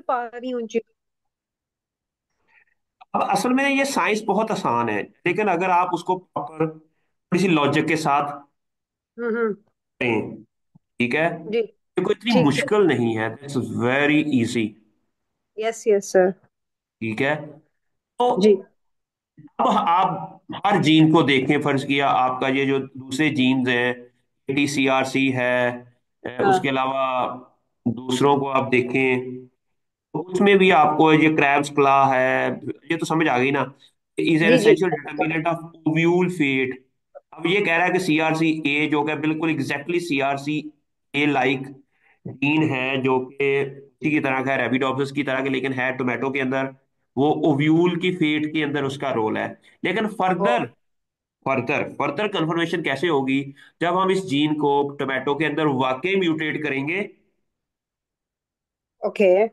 पा रही हूँ उन चीजों। अब असल में ये साइंस बहुत आसान है, लेकिन अगर आप उसको प्रॉपर थोड़ी सी लॉजिक के साथ हम्म। करें, ठीक है, जी। ये कोई इतनी ठीक है। मुश्किल नहीं है, it's very easy. Yes yes sir. ठीक है। तो जी। अब आप हर जीन को देखें, फर्ज किया आपका ये जो दूसरे जीन्स हैं, ATCRC है, उसके हाँ। अलावा दूसरों को आप देखें, तो उसमें भी आपको ये क्रैब्स क्ला है, ये तो समझ आ गई ना, इज एन जी जी। Essential determinant of ovule fate. अब ये कह रहा है कि CRCA जो कि बिल्कुल एग्जैक्टली CRCA लाइक जीन है, जो कि उसी की तरह का है, रेबिडोप्सिस की तरह के, लेकिन है टोमेटो के अंदर, वो ओव्यूल की फेट के अंदर उसका रोल है। लेकिन फर्दर फर्दर फर्दर कंफर्मेशन कैसे होगी जब हम इस जीन को टोमेटो के अंदर वाकई म्यूटेट करेंगे। ओके।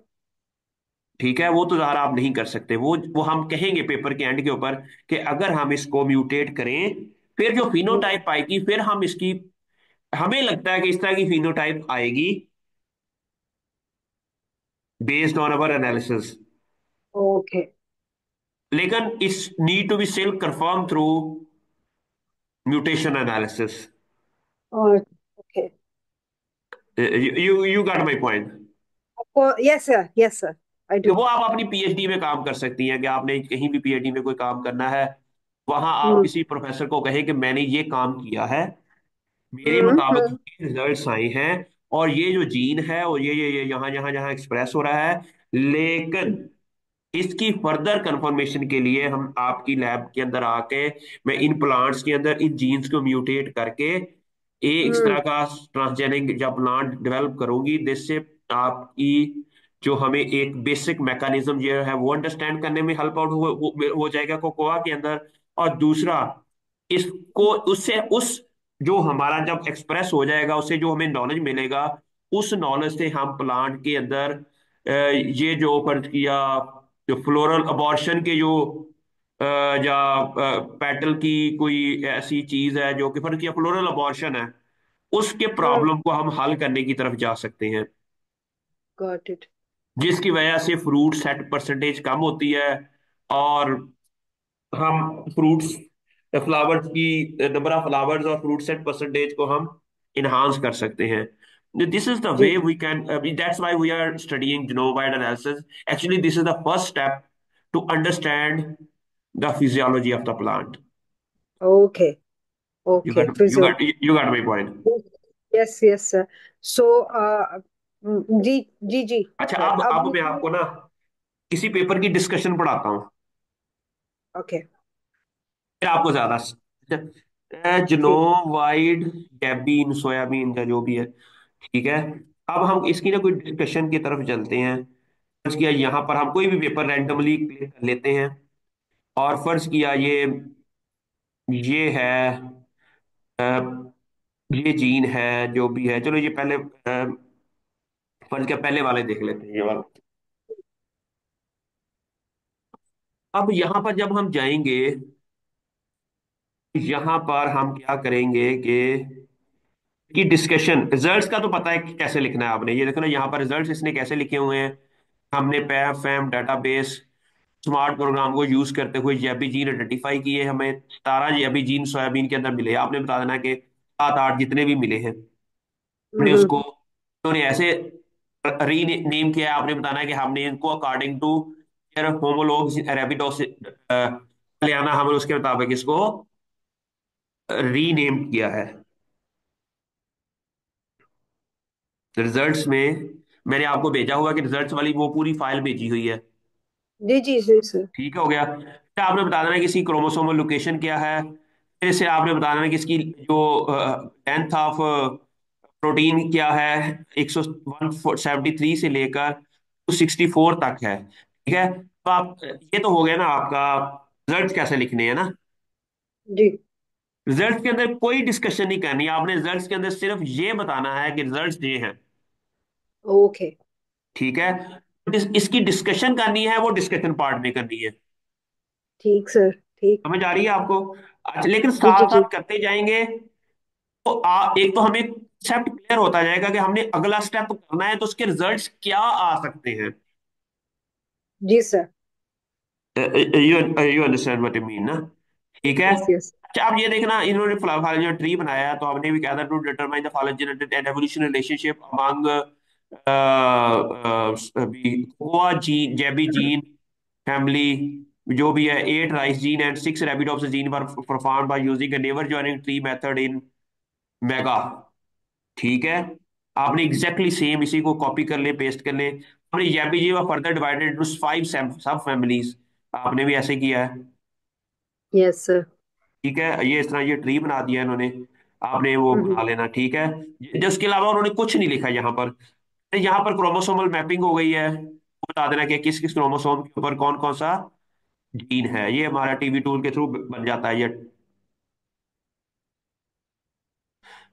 ठीक है, वो तो ज़ाहिर आप नहीं कर सकते, वो हम कहेंगे पेपर के एंड के ऊपर कि अगर हम इसको म्यूटेट करें, फिर जो फिनोटाइप आएगी, फिर हम इसकी, हमें लगता है कि इस तरह की फिनोटाइप आएगी based on our analysis. Okay. लेकिन is need to be still confirm through mutation analysis. और okay. You got my point. आपको yes sir, yes sir, I कि डू। वो आप अपनी PhD में काम कर सकती हैं, कि आपने कहीं भी PhD में कोई काम करना है, वहां आप हम्म किसी प्रोफेसर को कहें कि मैंने ये काम किया है, मेरे मुताबिक हम्म। ये रिजल्ट्स आए हैं, और ये जो जीन है और ये यहाँ यहाँ जहाँ एक्सप्रेस हो रहा है, लेकिन इसकी फर्दर कंफर्मेशन के लिए हम आपकी लैब के अंदर आके, मैं इन प्लांट्स के अंदर इन जीन्स को म्यूटेट करके एक इस हम्म तरह का ट्रांसजेनिक जब प्लांट डेवलप करूंगी, जिससे आपकी जो हमें एक बेसिक मैकेनिज्म जो है वो अंडरस्टैंड करने में हेल्प आउट हो जाएगा कोकोआ के अंदर। और दूसरा, इसको उससे उस जो हमारा जब एक्सप्रेस हो जाएगा, उससे जो हमें नॉलेज मिलेगा, उस नॉलेज से हम प्लांट के अंदर ये जो फर्ज किया, जो फ्लोरल अबॉर्शन के जो या पेटल की कोई ऐसी चीज है जो कि फर्ज किया फ्लोरल अबॉर्शन है, उसके हम्म। प्रॉब्लम को हम हल करने की तरफ जा सकते हैं, गॉट इट। जिसकी वजह से फ्रूट सेट परसेंटेज कम होती है, और हम फ्रूट्स फ्लावर्स की नंबर ऑफ फ्लावर्स और फ्रूट सेट परसेंटेज को हम इनहांस कर सकते हैं। दिस इज द जी। Way we can, that's why we are studying genome analysis. Actually this is the first step to understand the physiology of the plant. Okay. You okay got you physio. Got you got my point. Yes yes sir. So जी जी जी अच्छा, sir, अब अब मैं मुझे। आपको ना किसी पेपर की डिस्कशन पढ़ाता हूँ, ओके। फिर आपको ज्यादा ठीक। जिनोम वाइड गैबीन सोयाबीन का जो भी है। ठीक है, अब हम इसकी ना कोई डिस्कशन की तरफ चलते हैं। फर्ज किया यहाँ पर हम कोई भी पेपर रैंडमली क्लिक कर लेते हैं, और फर्ज किया ये है, अ, ये जीन है जो भी है, चलो ये पहले फर्ज किया पहले वाले देख लेते हैं, ये वाला। अब यहाँ पर जब हम जाएंगे, यहाँ पर हम क्या करेंगे कि डिस्कशन रिजल्ट्स का तो पता है कि कैसे लिखना है आपने, ये देखो ना यहाँ पर रिजल्ट्स इसने कैसे लिखे हुए हैं। हमने पैम फैम डाटाबेस स्मार्ट प्रोग्राम को यूज करते हुए जैबी जीन आइडेंटिफाई किए, हमें 17 जैबी जीन सोयाबीन के अंदर मिले, आपने बता देना कि 7 8 जितने भी मिले हैं, हमने उसको, उन्होंने ऐसे रीनेम किया है, आपने बताना है कि हमने इनको अकॉर्डिंग टू होमोलॉग्स रेबिडोस लियाना, हमने उसके मुताबिक इसको रीनेम किया है। रिजल्ट्स में मैंने आपको भेजा हुआ कि रिजल्ट्स वाली वो पूरी फाइल भेजी हुई है। जी जी जी सर। ठीक हो गया, फिर आपने बता देना कि इसकी क्रोमोसोमल लोकेशन क्या है, फिर से आपने बता देना कि इसकी जो लेंथ ऑफ प्रोटीन क्या है, 173 से लेकर 264 तक है। ठीक है, तो आप, ये तो हो गया ना आपका रिजल्ट कैसे लिखने हैं ना। जी। रिजल्ट के अंदर कोई डिस्कशन नहीं करनी है आपने, रिजल्ट के अंदर सिर्फ ये बताना है कि रिजल्ट ये हैं। ओके। ठीक है, इसकी डिस्कशन करनी है, वो डिस्कशन पार्ट में करनी है। ठीक सर। ठीक। समझ आ रही है आपको? अच्छा, लेकिन जी जी साथ जी। साथ करते जाएंगे तो एक तो हमें कंसेप्ट क्लियर होता जाएगा कि हमने अगला स्टेप करना है तो उसके रिजल्ट्स क्या आ सकते हैं। जी sir. You understand what I mean ना? ठीक है। Yes yes. अच्छा, अब ये देखना, इन्होंने जो ट्री बनाया, तो हमने भी कहा था to determine the phylogenetic and evolution relationship among कोआ जीन, जेबी जीन फैमिली, जो भी है, 8 rice gene and 6 Arabidopsis gene were perform by using a neighbour joining tree method in MEGA. ठीक है। आपने एग्जैक्टली सेम इसी को कॉपी कर ले, पेस्ट कर ले। हमने जेबी जी वर फर्दर डिवाइडेड इनटू 5 सब फैमिलीज, आपने भी ऐसे किया है। Yes sir. ठीक है, ये इस तरह ये ट्री बना दिया इन्होंने, आपने वो बना लेना। ठीक है। जिसके अलावा उन्होंने कुछ नहीं लिखा यहाँ पर। यहाँ पर क्रोमोसोमल मैपिंग हो गई है, वो बता देना कि किस किस क्रोमोसोम के ऊपर कौन कौन सा जीन है। ये हमारा टीवी टूल के थ्रू बन जाता है ये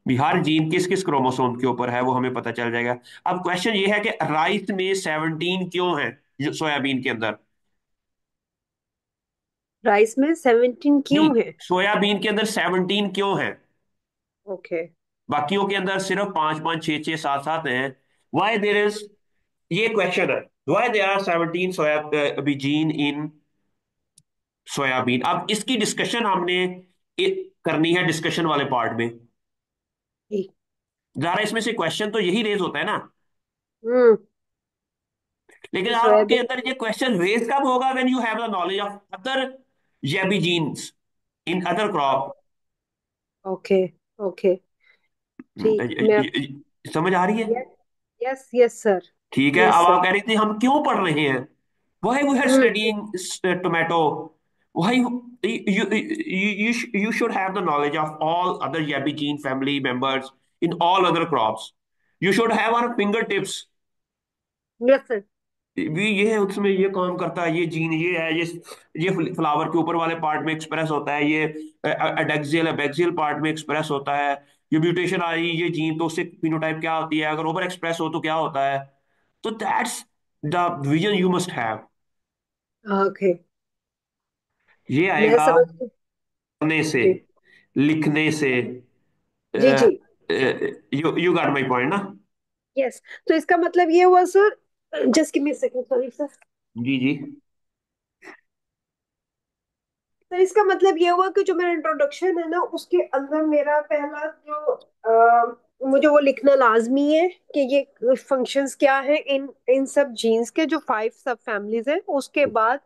भी, हर जीन किस किस क्रोमोसोम के ऊपर है वो हमें पता चल जाएगा। अब क्वेश्चन ये है कि राइस में 17 क्यों है, जो सोयाबीन के अंदर राइस में 17 नहीं, क्यों है? सोयाबीन के अंदर 17 क्यों है? ओके। बाकियों के अंदर सिर्फ 5 5 6 6 7 7 हैं। वाई देर इज, ये क्वेश्चन है, why there are 17 soya gene in soybean. अब इसकी डिस्कशन हमने करनी है डिस्कशन वाले पार्ट में। ठीक। जरा इसमें से क्वेश्चन तो यही रेज होता है ना, हम्म। लेकिन कि आपके सोयाबीन। अंदर ये क्वेश्चन रेज कब होगा, when you have the knowledge of other JB genes in other crop. Okay. Okay. ठीक। मैं। समझ आ रही है? Yes yes yes sir. ठीक है। यस अब सर। आप कह रही थी हम क्यों पढ़ रहे हैं, why we are hmm. Studying tomato, why you should have the knowledge of all other yabi gene family members in all other crops. You should have on fingertips yes sir. भी ये है, उसमें ये काम करता है, ये जीन ये है, ये फ्लावर के ऊपर वाले पार्ट में एक्सप्रेस होता है, ये एडेक्सियल एबैक्सियल पार्ट में एक्सप्रेस होता है। ये म्यूटेशन आई ये जीन, तो उससे फिनोटाइप क्या होती है, अगर ओवर एक्सप्रेस हो तो क्या होता है। तो that's the vision you must have. Okay. ये मैं आएगा समझ गई। पढ़ने से, जी। लिखने से। जी जी। यू गॉट माई पॉइंट ना? यस। तो इसका मतलब ये हुआ sir, just give me second, sorry sir. जी जी। सर इसका मतलब ये हुआ कि जो मेरा इंट्रोडक्शन है ना, उसके अंदर मेरा पहला जो मुझे वो लिखना लाजमी है कि ये फंक्शंस क्या है इन इन सब जीन्स के, जो 5 सब फैमिलीज हैं। उसके बाद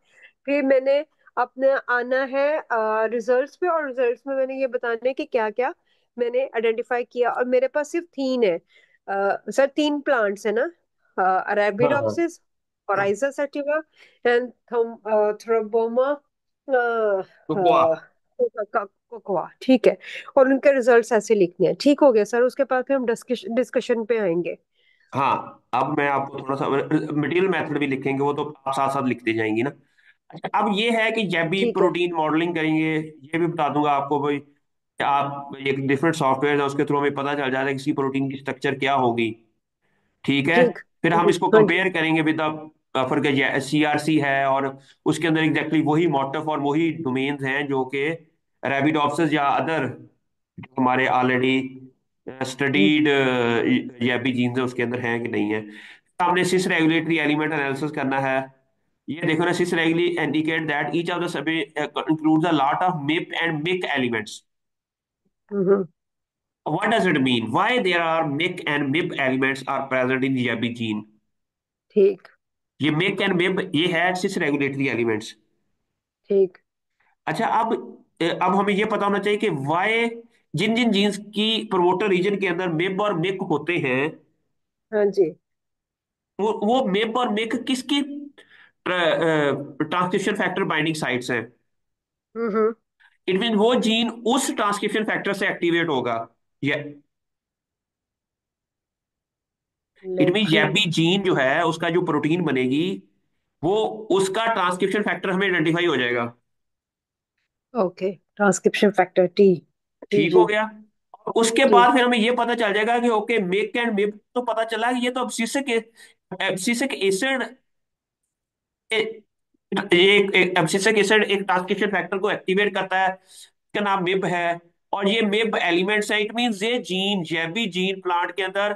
फिर मैंने अपने आना है रिजल्ट्स पे, और रिजल्ट्स में मैंने ये बताना है कि क्या क्या मैंने आइडेंटिफाई किया। और मेरे पास सिर्फ 3 है सर, 3 प्लांट्स है ना, हाँ हाँ। अरेबिडोप्सिस, ओराइजा सटिवा एंड थ्रोबोमा तो कुआ। कोकोआ। ठीक है। और उनके रिजल्ट्स ऐसे लिखने हैं। ठीक हो गया सर, उसके बाद फिर हम डिस्कशन पे आएंगे। हाँ, अब मैं आपको थोड़ा सा मटेरियल मेथड भी लिखेंगे, वो तो आप साथ साथ लिखते जाएंगी ना। अच्छा, अब ये है कि जब भी ठीक है। प्रोटीन मॉडलिंग करेंगे, ये भी बता दूंगा आपको भाई, आप एक डिफरेंट सॉफ्टवेयर है उसके थ्रू हमें पता चल जाता है किसी प्रोटीन की स्ट्रक्चर क्या होगी। ठीक है। ठीक। फिर हम इसको हाँ जी। कंपेयर करेंगे विद फॉर सीआरसी है, और उसके अंदर एग्जैक्टली वही मोटिफ और वही डोमेन्स हैं जो कि रैबिडोप्सिस या अदर जो हमारे ऑलरेडी हम्म। स्टडीड या भी जीन्स है उसके अंदर हैं कि नहीं है। हमने सिस रेगुलेटरी एलिमेंट एनालिसिस करना है। ये देखो ना, cis regulatory indicate that each of the sub includes a lot of MIP and MIC elements. Hmm. What does it mean? Why there are MIC and MIP elements are present in YABI gene? ठीक। ये Mick and मिब ये है सिस regulatory elements. ठीक। अच्छा, अब हमें ये पता होना चाहिए कि वाई जिन जिन जीन्स की प्रोमोटर रीजन के अंदर मिब और मिक होते हैं, हाँ जी। वो मिब और मिक किसकी ट्रांसक्रिप्शन फैक्टर बाइंडिंग साइट्स हैं। हम्म। इट मीन वो जीन उस ट्रांसक्रिप्शन फैक्टर से एक्टिवेट होगा। ये इट मीन ये लेकिन। भी जीन जो है उसका जो प्रोटीन बनेगी, वो उसका ट्रांसक्रिप्शन फैक्टर हमें आइडेंटिफाई हो जाएगा। ओके। Transcription factor T. जी ठीक हो जी। गया। और उसके जी। बाद फिर हमें ये पता चल जाएगा कि ओके, मेक एंड मिप तो पता चला कि ये तो एब्सिसिक एसिड, ये एब्सिसिक एसिड एक ट्रांसक्रिप्शन फैक्टर को एक्टिवेट करता है, इसका नाम मिब है। और ये मिब एलिमेंट्स है, इट मींस ये जीन, ये भी जीन प्लांट के अंदर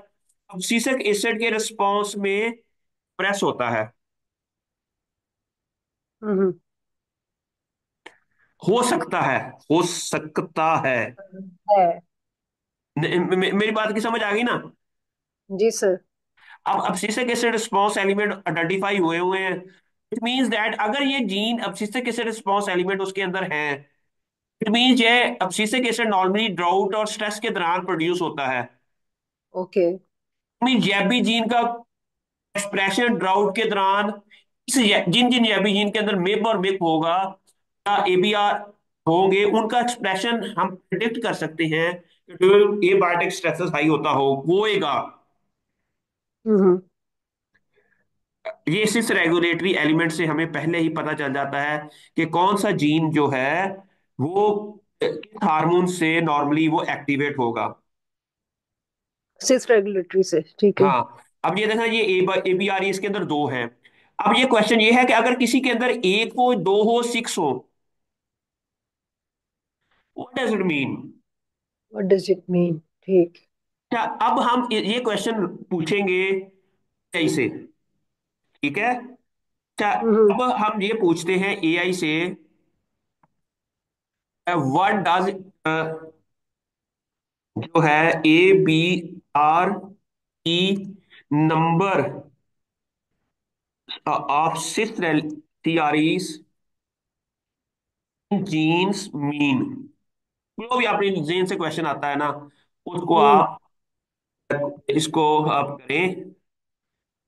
एब्सिसिक एसिड के रिस्पॉन्स में प्रेस होता है। हम्म। हो सकता है, हो सकता है। है। मेरी बात की समझ आ गई ना? जी सर। अब abscisic acid response element identify हुए हुए हैं। इट मींस दैट अगर ये gene abscisic acid response element उसके अंदर है, इट मींस ये abscisic एसिड नॉर्मली ड्राउट और स्ट्रेस के दौरान प्रोड्यूस होता है। ओके। मीन जैबी जीन का एक्सप्रेशन ड्राउट के दौरान, जिन जिन जैबी जीन के अंदर मेब और मिप होगा या एबीआर होंगे, उनका एक्सप्रेशन हम प्रिडिक्ट कर सकते हैं कि ये बायोटिक स्ट्रेस हाई होता होएगा। हम्म। ये सिस रेगुलेटरी एलिमेंट से हमें पहले ही पता चल जाता है कि कौन सा जीन जो है वो किस हार्मोन से नॉर्मली वो एक्टिवेट होगा। सिस रेगुलेटरी से, ठीक है। हाँ। अब ये देखना, ये एबीआर इसके अंदर दो हैं। अब ये क्वेश्चन ये है कि अगर किसी के अंदर एक हो, दो हो, सिक्स हो, what does it mean? What does it mean? ठीक। अच्छा, अब हम ये क्वेश्चन पूछेंगे एआई से। ठीक है? अच्छा, हम्म। अब हम ये पूछते हैं एआई से, व्हाट डज जो है A B R E number of cis theories genes mean. जो भी आपने जेन से क्वेश्चन आता है ना, उसको हम्म। आप इसको आप करें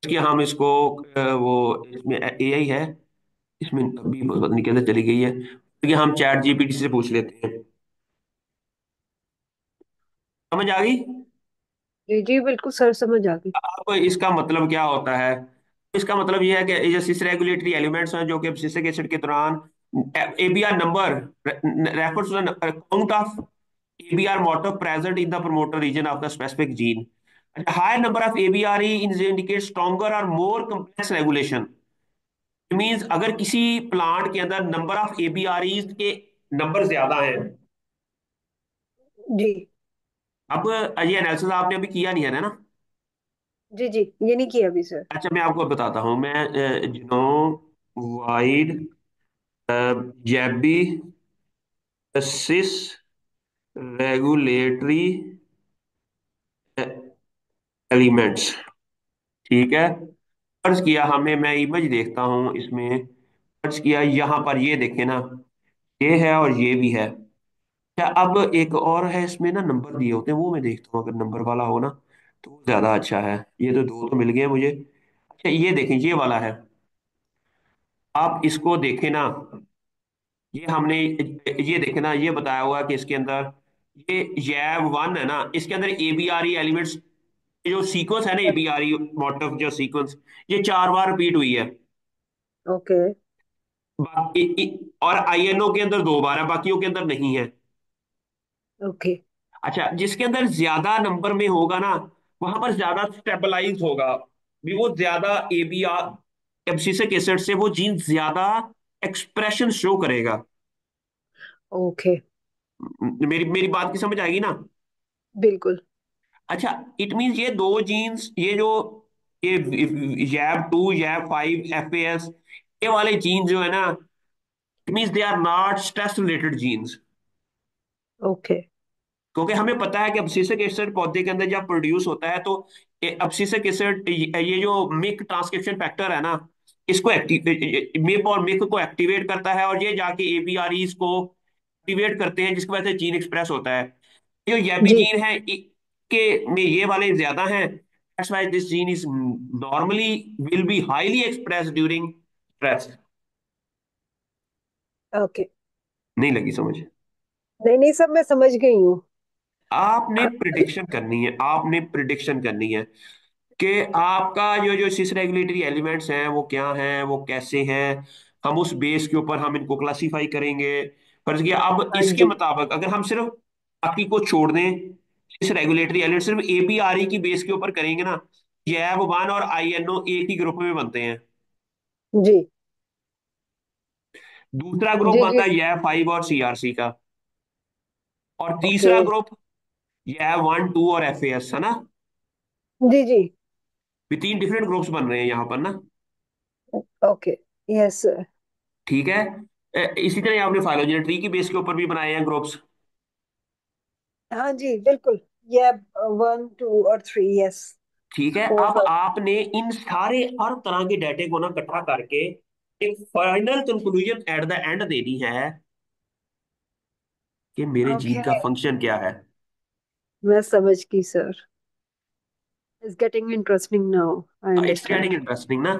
कि हम इसको वो इसमें एआई है, इसमें अभी पता नहीं कैसे चली गई है, कि हम चैट जीपीटी से पूछ लेते हैं। समझ आ गई? जी जी बिल्कुल सर, समझ आ गई। अब इसका मतलब क्या होता है? इसका मतलब यह है कि ये सिस रेगुलेटरी एलिमेंट्स हैं जो कि सिस्टिक एसिड के दौरान ABR number refers to the count of ABR motor present in the promoter region of the specific gene. A higher number of ABRE indicates stronger or more complex regulation. It means अगर किसी plant के अंदर number of एबीआरई के number ज्यादा हैं। जी अब ये analysis आपने अभी किया नहीं है ना? जी जी, ये नहीं किया अभी सर। अच्छा, मैं आपको बताता हूँ। मैं जिनो वाइड जैबी सिस रेगुलेटरी एलिमेंट्स। ठीक है? फर्ज किया हमने, मैं इमेज देखता हूं इसमें, फर्ज किया यहां पर ये देखे ना, ये है और ये भी है। क्या अब एक और है इसमें ना, नंबर दिए होते हैं, वो मैं देखता हूँ, अगर नंबर वाला हो ना तो वो ज्यादा अच्छा है। ये तो दो तो मिल गए मुझे। अच्छा, ये देखें, ये वाला है। आप इसको देखें ना, ये हमने ये देखे ना, ये बताया हुआ है कि इसके अंदर ये जैव वन है ना, इसके अंदर एबीआरई एलिमेंट्स, जो सीक्वेंस है ना, एबीआरई मोटिव जो सीक्वेंस, ये 4 बार रिपीट हुई है। ओके। और आईएनओ के अंदर 2 बार है, बाकियों के अंदर नहीं है। ओके। अच्छा, जिसके अंदर ज्यादा नंबर में होगा ना, वहां पर ज्यादा स्टेबलाइज होगा, भी वो ज्यादा एबीआर एब्सिसिक एसिड से वो जीन ज्यादा एक्सप्रेशन शो करेगा। ओके। मेरी मेरी बात की समझ आएगी ना? बिल्कुल। अच्छा, इट मींस ये दो जीन्स, ये जो ये जैब 2 जैब 5 एफएस, ये वाले जीन जो है ना, it means they are not stress related genes. Okay. क्योंकि हमें पता है कि अब्सिसिक एसिड पौधे के अंदर जब प्रोड्यूस होता है तो अब्सिसिक एसिड, ये जो मिक ट्रांसक्रिप्शन फैक्टर है ना, इसको एक्टिव मिप और मिक को एक्टिवेट करता है, और ये जाके एपीआरईज को एक्टिवेट करते हैं, जिसकी वजह से जीन एक्सप्रेस होता है। जो ये भी जी। जीन है के में ये वाले ज्यादा हैं, that's why this gene is normally will be highly express during stress. Okay. नहीं लगी समझ? नहीं नहीं सब मैं समझ गई हूँ। आपने प्रिडिक्शन करनी है, आपने प्रिडिक्शन करनी है कि आपका जो जो सिस रेगुलेटरी एलिमेंट्स हैं वो क्या हैं, वो कैसे हैं। हम उस बेस के ऊपर हम इनको क्लासिफाई करेंगे। फर्ज किया, अब हाँ इसके जी। मुताबिक अगर हम सिर्फ बाकी को छोड़ दें, सिस रेगुलेटरी एलिमेंट सिर्फ एपीआरई की बेस के ऊपर करेंगे ना, जैव वन और आईएनओ एक ही ग्रुप में बनते हैं। जी दूसरा ग्रुप जी जी। बनता है जैव 5 और सीआरसी का। और ओके। तीसरा ग्रुप जैव 1 2 और एफएस है ना। जी जी। ये 3 डिफरेंट ग्रुप्स बन रहे हैं यहाँ पर ना। ओके। Yes sir. ठीक है। इसी तरह आपने फाइलोजेनेट्री ट्री की बेस के ऊपर भी बनाए हैं ग्रुप्स। हाँ जी बिल्कुल। ये 1 2 और 3, यस। ठीक है, फोर अब फाइव। आपने इन सारे हर तरह के डाटे को ना इकट्ठा करके एक final conclusion at the end देनी है कि मेरे जीन ओके, का फंक्शन क्या है। मैं समझ गई sir. It's getting interesting now, I it's getting understand. Interesting ना।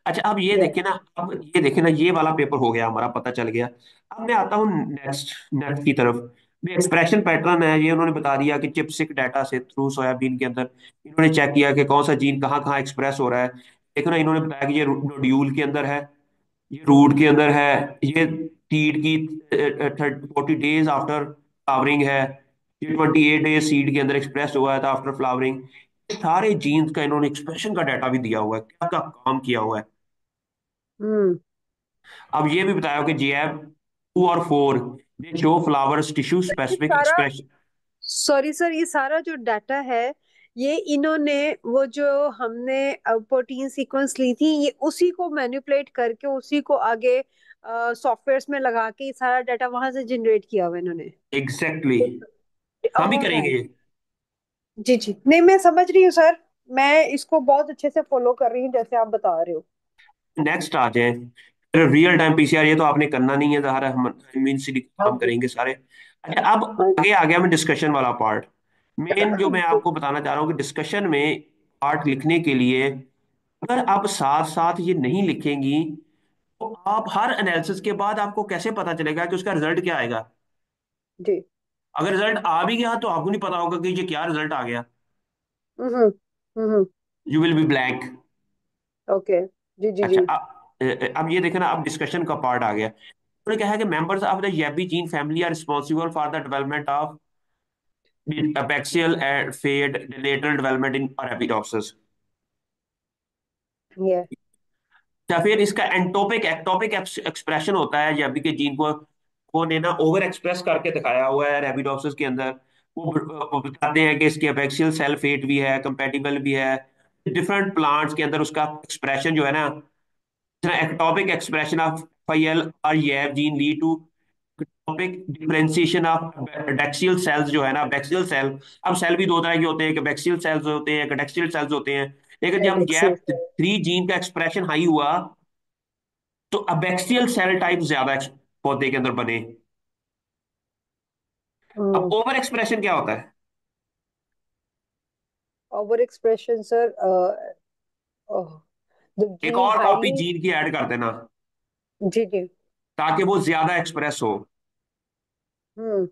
अच्छा, अब ये यस। देखिए ना, अब ये देखिए ना, ये वाला पेपर हो गया हमारा, पता चल गया। अब मैं आता हूँ नेक्स्ट नेक्स्ट की तरफ। एक्सप्रेशन पैटर्न है, ये उन्होंने बता दिया कि चिपसिक डाटा से थ्रू सोयाबीन के अंदर इन्होंने चेक किया कि कौन सा जीन कहाँ कहाँ एक्सप्रेस हो रहा है। देखो ना, इन्होंने बताया कि ये नोड्यूल के अंदर है, ये रूट के अंदर है, ये सीड की 40 डेज आफ्टर फ्लावरिंग है, ये 28 डेज सीड के अंदर एक्सप्रेस हुआ था आफ्टर फ्लावरिंग। सारे जीन्स का इन्होंने एक्सप्रेशन का डाटा भी दिया हुआ है, क्या क्या काम किया हुआ है। हम्म। अब ये भी बताया कि GF 2 और 4 दे शो फ्लावर्स टिश्यू ये स्पेसिफिक सारा, एक्सप्रेशन। सॉरी सर, ये सारा जो डाटा है, ये इन्होंने, वो जो हमने प्रोटीन सीक्वेंस ली थी, ये उसी को मैनिपुलेट करके उसी को आगे सॉफ्टवेयर्स में लगा के ये सारा डाटा वहां से जनरेट किया हुआ इन्होंने। एग्जैक्टली, हम भी करेंगे ऑलराइट। ये। जी जी, नहीं मैं समझ रही हूँ सर। मैं इसको बहुत अच्छे से फॉलो कर रही हूँ जैसे आप बता रहे हो। नेक्स्ट आ जाए, फिर रियल टाइम PCR, ये तो आपने करना नहीं है ज़ाहिर है, हम इनसे हाँ काम जी। करेंगे सारे। अच्छा, अब हाँ आगे आ गया मैं डिस्कशन वाला पार्ट। मेन जो मैं जी आपको बताना चाह रहा हूँ कि डिस्कशन में पार्ट लिखने के लिए, अगर आप साथ साथ ये नहीं लिखेंगी तो आप हर एनालिसिस के बाद आपको कैसे पता चलेगा कि उसका रिजल्ट क्या आएगा। जी। अगर रिजल्ट आ भी गया तो आपको नहीं पता होगा कि ये क्या रिजल्ट आ गया। Hmm. Hmm. You will be blank. Okay. जी जी अच्छा, जी। अब ये देखना, अब डिस्कशन का पार्ट आ गया। उन्होंने कहा है कि members of the YABBY gene family are responsible for the development of abaxial and fade lateral development in Arabidopsis। ये। या फिर इसका एंटोपिक एक्टोपिक एक्सप्रेशन होता है येबी के जीन को ने ना ओवर एक्सप्रेस करके दिखाया हुआ है रेबिडोप्सिस के अंदर। वो बताते हैं कि इसकी एबैक्सियल सेल फेट भी है, कंपेटिबल भी है। डिफरेंट प्लांट्स के अंदर उसका एक्सप्रेशन जो है ना, ectopic expression of FIL और YAV gene lead to ectopic differentiation of adaxial cells जो है ना, बैक्सियल सेल। अब सेल भी दो तरह के होते हैं, एक बैक्सियल सेल्स होते हैं, एक एडैक्सियल सेल्स होते हैं। लेकिन जब एडेक्सियल। GAP3 जीन का एक्सप्रेशन हाई हुआ तो अबैक्सियल सेल टाइप ज्यादा पौधे के अंदर बने। अब ओवर एक्सप्रेशन क्या होता है? ओवर एक्सप्रेशन सर, द एक जीन और कॉपी हाईली। जीन की ऐड कर देना जी जी। ताकि वो ज्यादा एक्सप्रेस हो। हम्म।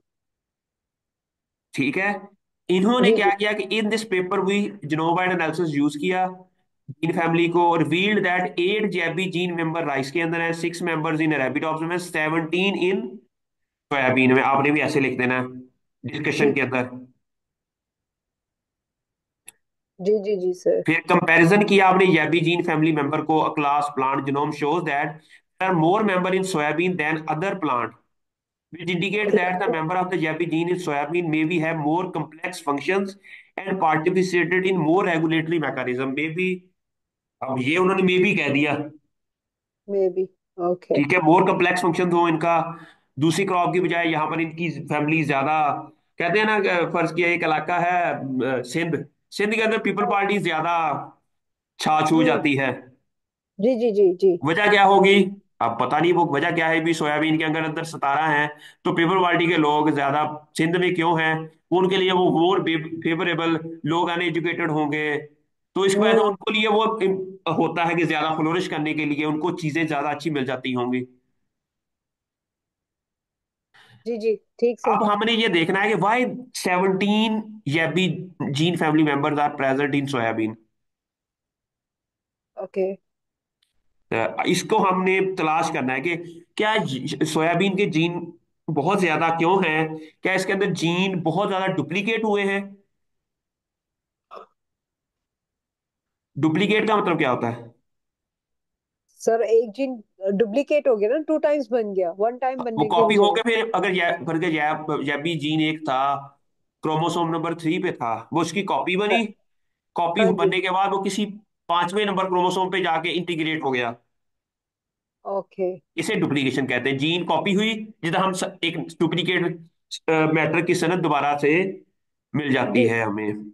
ठीक है। इन्होंने जी क्या जी। किया कि इन दिस पेपर भी जिनोवाइड एनालिसिस यूज किया जीन फैमिली को, revealed that 8 YABBY gene member rice के अंदर है, 6 मेंबर्स इन अरेबिडोप्सिस में, 17 इन सोयाबीन में। आपने भी ऐसे लिख देना डिस्कशन जी के अंदर। जी जी जी सर। फिर कंपैरिजन किया आपने जैबी जीन फैमिली मेंबर को, class plant genome shows that there are more member in soybean than other plant, which indicate that the member of the YAPI gene in soybean maybe have more complex functions and participated in more regulatory mechanism। Maybe, अब ये उन्होंने may be कह दिया। May be. Okay. ठीक है, मोर complex function हो इनका दूसरी क्रॉप की बजाय, यहाँ पर इनकी फैमिली ज्यादा। कहते हैं ना फर्ज किया एक इलाका है सिंध, सिंध के अंदर पीपल पार्टी ज्यादा छा छू हम्म। जाती है। जी जी जी जी। वजह क्या होगी? अब पता नहीं वो वजह क्या है, भी सोयाबीन के अंदर अंदर 17 हैं तो पीपल पार्टी के लोग ज्यादा सिंध में क्यों हैं? उनके लिए वो मोर फेवरेबल, लोग अनएजुकेटेड होंगे, तो इसकी वजह से हम्म। उनको लिए वो होता है कि ज्यादा फ्लोरिश करने के लिए उनको चीजें ज्यादा अच्छी मिल जाती होंगी। जी जी ठीक से। अब हमने ये देखना है कि वाई 17 ये भी gene family members are present in soybean. Okay. इसको हमने तलाश करना है कि क्या सोयाबीन के जीन बहुत ज्यादा क्यों हैं, क्या इसके अंदर जीन बहुत ज्यादा डुप्लीकेट हुए हैं। डुप्लीकेट का मतलब क्या होता है? सर एक जीन डुप्लीकेट हो गया ना, 2 टाइम्स बन गया, 1 टाइम वो बनने की कॉपी हो बजाय। गए, फिर अगर या भी जीन एक था, क्रोमोसोम नंबर 3 पे था, वो उसकी कॉपी हाँ। बनी, कॉपी हाँ जी। बनने के बाद वो किसी 5वें नंबर क्रोमोसोम पे जाके इंटीग्रेट हो गया। ओके। इसे डुप्लीकेशन कहते हैं। जीन कॉपी हुई, जितना हम एक डुप्लीकेट मैटर की सनद दोबारा से मिल जाती जी। है हमें।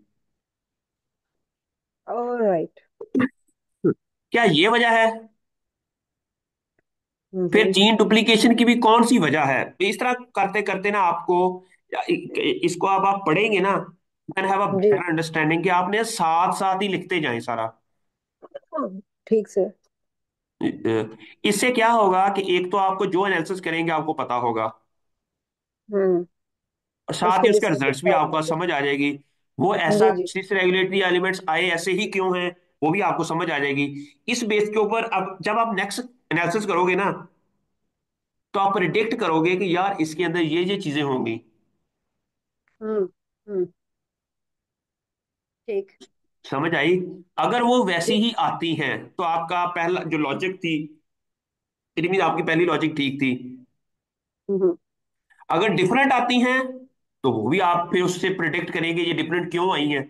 ऑलराइट। क्या ये वजह है? फिर हम्म। जीन डुप्लीकेशन की भी कौन सी वजह है? इस तरह करते करते ना आपको, इसको अब आप पढ़ेंगे ना, कैन हैव अ जी। बेटर अंडरस्टैंडिंग, कि आपने साथ साथ ही लिखते जाएं सारा। हाँ, ठीक से। इससे क्या होगा कि एक तो आपको जो एनालिसिस करेंगे आपको पता होगा, हम्म। और साथ उसके ही उसका रिजल्ट रिजल्ट्स भी आपको होंगे। समझ आ जाएगी। वो ऐसा जी जी। किस रेगुलेटरी एलिमेंट्स आए ऐसे ही क्यों हैं, वो भी आपको समझ आ जाएगी। इस बेस के ऊपर अब जब आप नेक्स्ट एनालिसिस करोगे ना, तो आप प्रिडिक्ट करोगे कि यार इसके अंदर ये चीजें होंगी। हम्म। हम्म। ठीक। समझ आई? अगर वो वैसी जी। ही आती हैं तो आपका पहला जो लॉजिक थी, इट मीन आपकी पहली लॉजिक ठीक थी। हम्म। अगर डिफरेंट आती हैं तो वो भी आप फिर उससे प्रिडिक्ट करेंगे ये डिफरेंट क्यों आई हैं।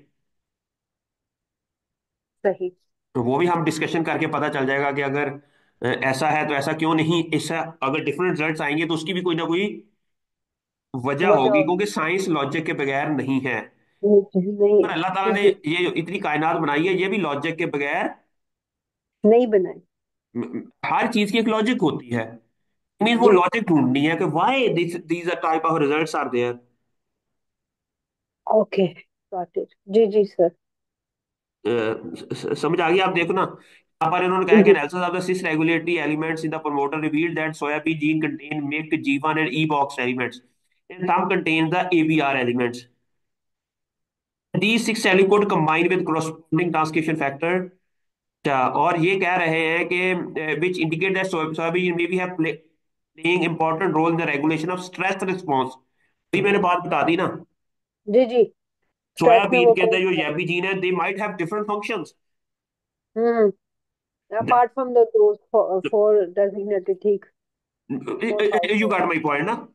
सही। तो वो भी हम डिस्कशन करके पता चल जाएगा कि अगर ऐसा है तो ऐसा क्यों नहीं, ऐसा अगर डिफरेंट रिजल्ट्स आएंगे तो उसकी भी कोई ना कोई वजह वजह होगी, होगी। क्योंकि साइंस लॉजिक के बगैर नहीं है। नहीं। पर अल्लाह ताला जी ने जी। ये जो इतनी कायनात बनाई है ये भी लॉजिक के बगैर, नहीं बनाई। हर चीज की एक लॉजिक होती है। मीन वो जी। लॉजिक ढूंढनी है कि why these are type of results are there. Okay, got it. जी जी सर। समझ आ गई? आप देखो ना, यहाँ पर इन्होंने कहा कि जी। Analysis of the cis regulatory elements in the promoter revealed that soybean gene contain mixed G1 and E box elements, and some contains the ABR elements. These six alleles combine with corresponding transcription factor। अच्छा, और ये कह रहे हैं कि which indicate that soybean may be have playing important role in the regulation of stress response. अभी मैंने बात बता दी ना, जी जी। स्ट्रेस में सोयाबीन वो के अंदर कॉज जो कर। YABI जीन है, they might have different functions. Apart from the those four designated, ठीक। Four five you four. Got my point ना?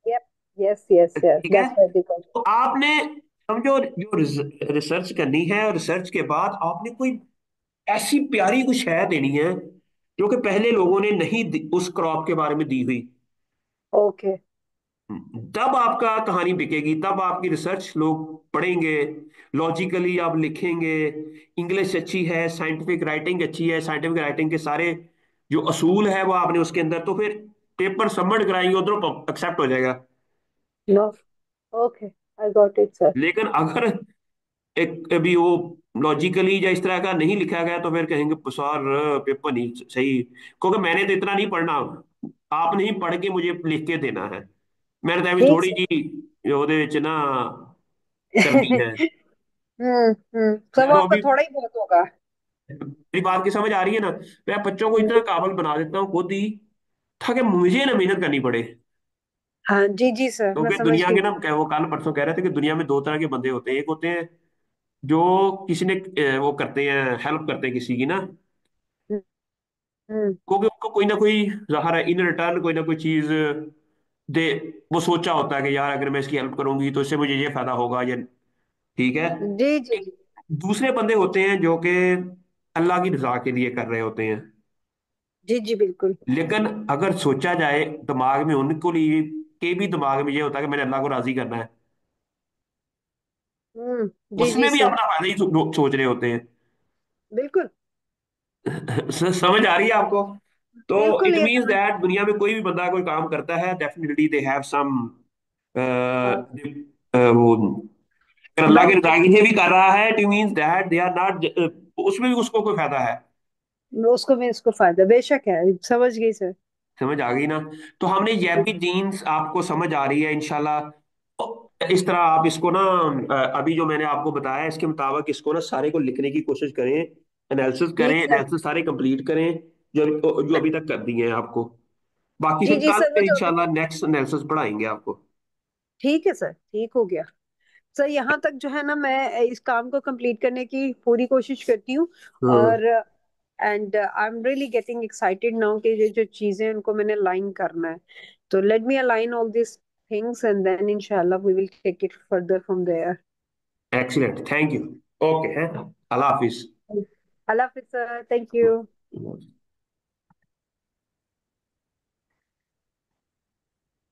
यप। यस यस यस, ठीक है। That's what they call. तो आपने समझो जो रिसर्च करनी है, और रिसर्च के बाद आपने कोई ऐसी प्यारी कुछ शय देनी है जो कि पहले लोगों ने नहीं उस क्रॉप के बारे में दी हुई। ओके। तब आपका कहानी बिकेगी, तब आपकी रिसर्च लोग पढ़ेंगे, लॉजिकली आप लिखेंगे, इंग्लिश अच्छी है, साइंटिफिक राइटिंग अच्छी है, साइंटिफिक राइटिंग के सारे जो असूल है वो आपने उसके अंदर, तो फिर पेपर सबमिट कराएंगे उधर एक्सेप्ट हो जाएगा। No. Okay, I got it sir. लेकिन अगर एक अभी वो लॉजिकली या इस तरह का नहीं लिखा गया तो फिर कहेंगे सर पेपर नहीं सही, क्योंकि मैंने तो इतना नहीं पढ़ना, आपने ही पढ़ के मुझे लिख के देना है। मैंने तो अभी ठीक थोड़ी सर। जी ਉਹਦੇ ਵਿੱਚ ना करनी है। सब मैं तो आपका अभी, थोड़ा ही बहुत होगा। मेरी बात की समझ आ रही है ना? मैं बच्चों को इतना जी। काबल बना देता हूँ खुद ही, ताकि मुझे ना मेहनत करनी पड़े। हाँ जी जी सर, मैं क्योंकि समझ दुनिया गई। के ना, वो कल परसों कह रहे थे कि दुनिया में दो तरह के बंदे होते हैं। एक होते हैं जो किसी ने वो करते हैं, हेल्प करते हैं किसी की ना, हम्म। हम्म। क्योंकि उनको कोई ना कोई ज़ाहिर है इन रिटर्न कोई ना कोई चीज दे, वो सोचा होता है कि यार अगर मैं इसकी हेल्प करूंगी तो इससे मुझे ये फायदा होगा, ये ठीक है। जी जी एक दूसरे बंदे होते हैं जो कि अल्लाह की रजा के लिए कर रहे होते हैं। जी जी बिल्कुल। लेकिन अगर सोचा जाए दिमाग में, उनको लिए के भी दिमाग में ये होता है कि मैंने अल्लाह को राजी करना है, जी जी उसमें भी सर। अपना फायदा ही सोच रहे होते हैं। बिल्कुल। समझ आ रही है आपको? तो बिल्कुल इट ये मीन्स समझ। दैट दुनिया में कोई भी बंदा कोई काम करता है, डेफिनेटली दे हैव सम हाँ। वो, अगर अल्लाह के डाउट। रजा के लिए भी कर रहा है, it means that they are not, उसमें भी उसको कोई फायदा है। उसको भी इसको फायदा बेशक है, समझ गई सर। समझ आ गई ना? तो हमने ये भी जीन्स आपको समझ आ रही है इंशाल्लाह। तो इस तरह आप इसको ना, अभी जो मैंने आपको बताया इसके मुताबिक इसको ना सारे को लिखने की कोशिश करें, एनालिसिस करें, ठीक सर। एनालिसिस सारे कंप्लीट करें जो जो अभी तक कर दिए हैं आपको। बाकी जी फिर जी कल सर, वो फिर जो अभी। इंशाल्लाह नेक्स्ट एनालिसिस पढ़ाएंगे आपको। ठीक है सर, ठीक हो गया। सर यहाँ तक जो है ना, मैं इस काम को कंप्लीट करने की पूरी कोशिश करती हूँ। हाँ, और and I am really getting excited now कि ये जो चीजें हैं उनको मैंने अलाइन करना है। तो let me align all this things and then इंशाल्लाह we will take it further from there. Excellent, thank you. Okay है, अल्लाह हाफिज। अल्लाह हाफिज सर, थैंक यू।